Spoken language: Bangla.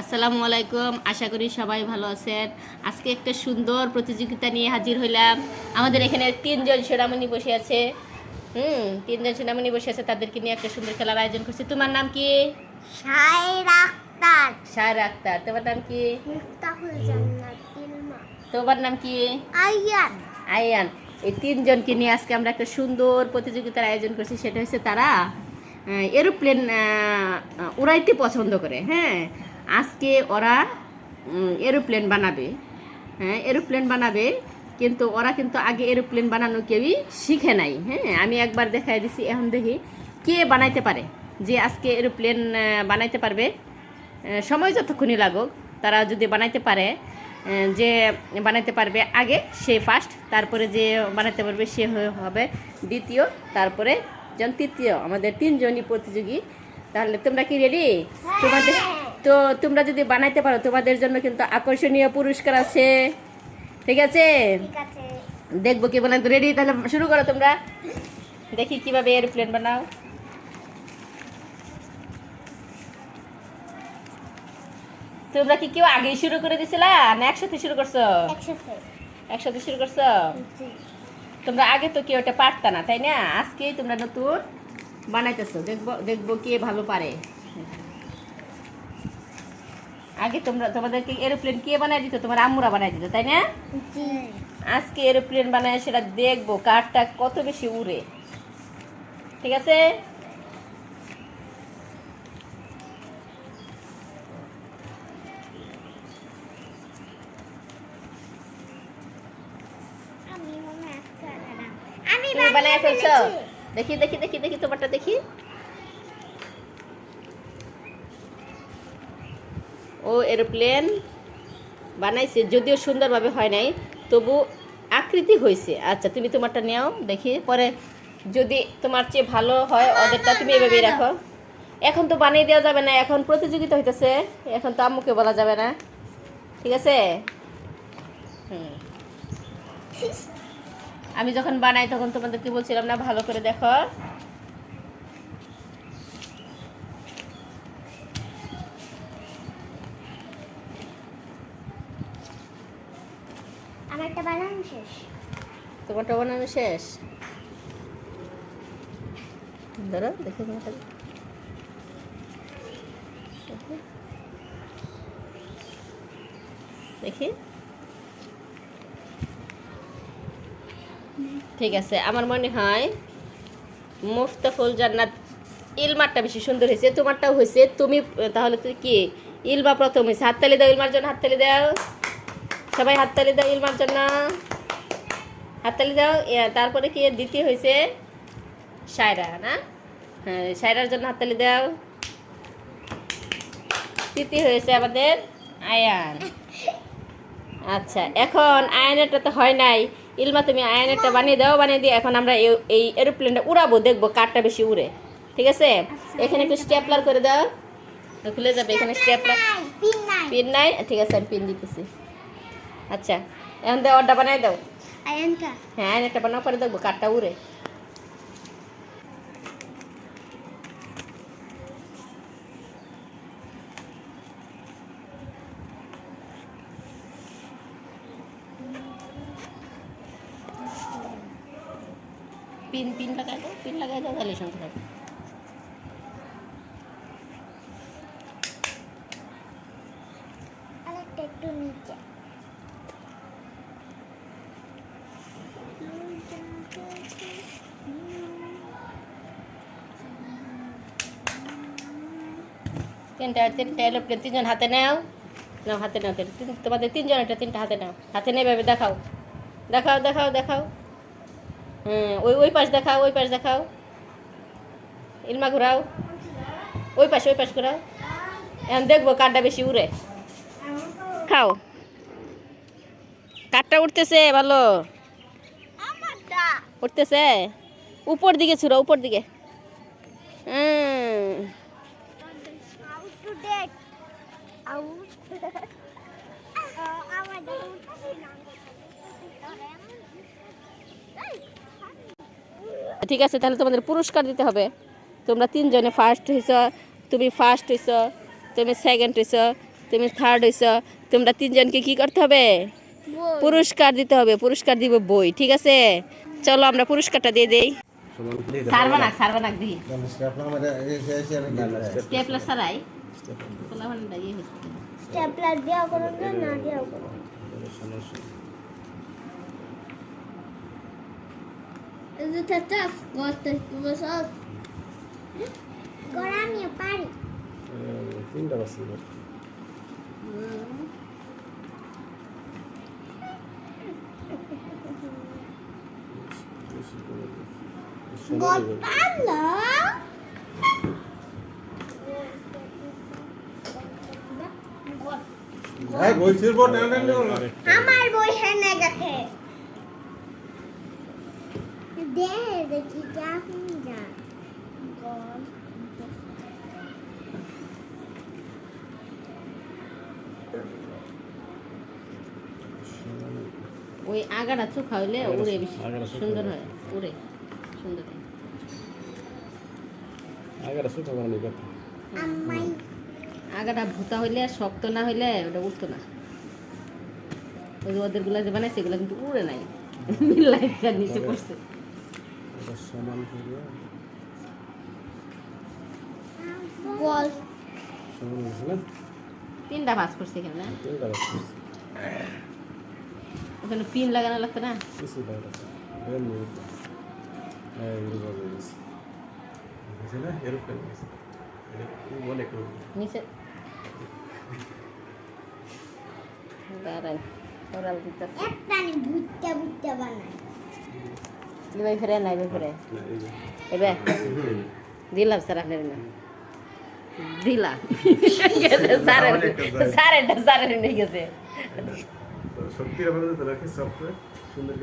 আসসালামু আলাইকুম। আশা করি সবাই ভালো আছেন। আজকে একটা সুন্দর প্রতিযোগিতা নিয়ে হাজির হইলাম। আমাদের এখানে তিনজন সোনামণি বসে আছে। তিনজন সোনামণি বসে আছে, তাদেরকে নিয়ে একটা সুন্দর খেলার আয়োজন করছি। তোমার নাম কি? শায়রা আক্তার। শায়রা আক্তার। তোমার নাম কি? মিফতাহুল জান্নাত ইলমা। তোমার নাম কি? আয়ান। আয়ান। এই তিনজনকে নিয়ে আজকে আমরা একটা সুন্দর প্রতিযোগিতার আয়োজন করছি। সেটা হচ্ছে তারা এরোপ্লেন উড়াইতে পছন্দ করে। হ্যাঁ, আজকে ওরা এরোপ্লেন বানাবে। হ্যাঁ, এরোপ্লেন বানাবে, কিন্তু ওরা কিন্তু আগে এরোপ্লেন বানানো কেউই শিখে নাই। হ্যাঁ, আমি একবার দেখাই দিছি, এখন দেখি কে বানাইতে পারে। যে আজকে এরোপ্লেন বানাইতে পারবে, সময় যতক্ষণই লাগুক, তারা যদি বানাইতে পারে, যে বানাইতে পারবে আগে সে ফার্স্ট, তারপরে যে বানাইতে পারবে সে হবে দ্বিতীয়, তারপরে জন তৃতীয়। আমাদের তিনজনই প্রতিযোগী। তাহলে তোমরা কি রেডি? তোমাদের তো তোমরা যদি বানাইতে পারো, তোমাদের জন্য কিন্তু আকর্ষণীয় পুরস্কার আছে। ঠিক আছে, দেখবো কি বানাইতে। রেডি? তাহলে শুরু করো তোমরা, দেখি কিভাবে এরোপ্লেন বানাও। তোমরা কি কেউ আগেই শুরু করে দিছিলা না একসাথে শুরু করছো? একসাথে শুরু করছো। তোমরা আগে তো কেউ এটা পারতা না, তাই না? আজকেই তোমরা নতুন বানাইতেছো। দেখবো দেখবো কে ভালো পারে। আগে তোমাদেরকে এরোপ্লেন কে বানাই দিত? তোমার আম্মুরা বানাই দিত, তাই না? আজকে এরোপ্লেন বানায় সেটা দেখবো কারটা কত বেশি উড়ে। ঠিক আছে, তুমি বানায় ফেলছো? দেখি দেখি দেখি দেখি তোমারটা দেখি। ও এরোপ্লেন বানাইছে, যদিও সুন্দরভাবে হয় নাই, তবু আকৃতি হয়েছে। আচ্ছা, তুমি তোমারটা নেও, দেখি পরে যদি তোমার চেয়ে ভালো হয় ওদেরটা তুমি এভাবেই রাখো। এখন তো বানিয়ে দেওয়া যাবে না, এখন প্রতিযোগিতা হইতেছে, এখন তো আম্মুকে বলা যাবে না। ঠিক আছে? আমি যখন বানাই তখন তোমাদেরকে বলছিলাম না ভালো করে দেখো। আমারটা বানানো শেষ। তোমারটা বানানো শেষ? ধরো দেখি তোমারটা। দেখি, ঠিক আছে। আমার মনে হয় মুফতাহুল জান্নাত ইলমারটা বেশি সুন্দর হয়েছে, তোমারটাও হয়েছে। তুমি তাহলে তুমি কি ইলমা প্রথম হয়েছে? হাততালি দাও ইলমার জন্য, হাততালি দাও সবাই, হাততালি দাও ইলমার জন্য, হাততালি দাও। তারপরে কি দ্বিতীয় হয়েছে? শায়রা, না? হ্যাঁ, শায়রার জন্য হাততালি দাও। তৃতীয় হয়েছে আমাদের আয়ান। আচ্ছা, এখন আয়নাটা তো হয় নাই। ইলমা তুমি আয়নাটা বানিয়ে দাও, বানিয়ে দিয়ে এখন আমরা এই এরোপ্লেনটা উড়াবো, দেখবো কারটা বেশি উড়ে। ঠিক আছে, এখানে একটু স্টেপলার করে দাও, খুলে যাবে। এখানে স্টেপলার পিন নাই? ঠিক আছে, আমি পিন দিতেছি। আচ্ছা, এখন দাও, অর্ডার বানাই দাও। হ্যাঁ, আয়নাটা বানাও, পরে দেখবো কারটা উড়ে। পিন পিন লাগাই দাও, পিন লাগাই দাও, তাহলে শুনতে থাকবে। আরেকটা একটু নিচে। তিনটা তিনটা এরোপ্লেন তিনজন হাতে নাও, নাও হাতে নাও। তোমাদের তিনজন একটা তিনটা হাতে নাও, হাতে নেই ভাবে দেখাও, দেখাও দেখাও দেখাও। হ্যাঁ, ওই ওই পাশ দেখাও, ওই পাশ দেখাও। ইলমা ঘোরাও, ওই পাশ ঘোরাও। এখন দেখবো কারটা বেশি উড়ে। খাও, কারটা উঠতেছে ভালো, উঠতেছে। উপর দিকে ছুড়ো, উপর দিকে। ঠিক আছে, তাহলে তোমাদের পুরস্কার দিতে হবে। তোমরা তিনজনে ফার্স্ট হয়েছ, তুমি ফার্স্ট হয়েছ, তুমি সেকেন্ড হয়েছ, তুমি থার্ড হয়েছো, তোমরা তিনজনকে কি করতে হবে? পুরস্কার দিতে হবে, পুরস্কার দিব বই, ঠিক আছে? চলো আমরা পুরস্কারটা দিয়ে দেই। সারবানাক দিই স্টেপলার সারাই পোলাপানটা ইয়ে হয়েছে। স্টেপলার দেওয়া করো না দেওয়া করো। করা আমি পারি। গোপালা আমার বই হেনে গেছে দে দেখি যা হুম যা ওই আগাটা চোখা হইলে উড়ে বেশি সুন্দর হয়, উড়ে সুন্দর হয়। আমাই আগাটা ভুতা হইলে শক্ত না হইলে ওটা উঠতো না। ওই যে ওদের গুলা যে বানাইছে এগুলো কিন্তু উড়ে নাই, মিলাইছে আর নিচে পড়ছে। বল তিনটা ভাঁজ করছে এখানে না? ওখানে পিন লাগানো লাগতো না? নিচে দাঁড়ান ওরাল দিতেছে। একটা নি ভুট্টা ভুট্টা বানাই এবার ফিরে না, এবার ফিরে এবার দিলাম স্যার আপনার না দিলাম স্যারের নিয়ে গেছে। সত্যি আমাদের রাখি সফটওয়্যার সুন্দর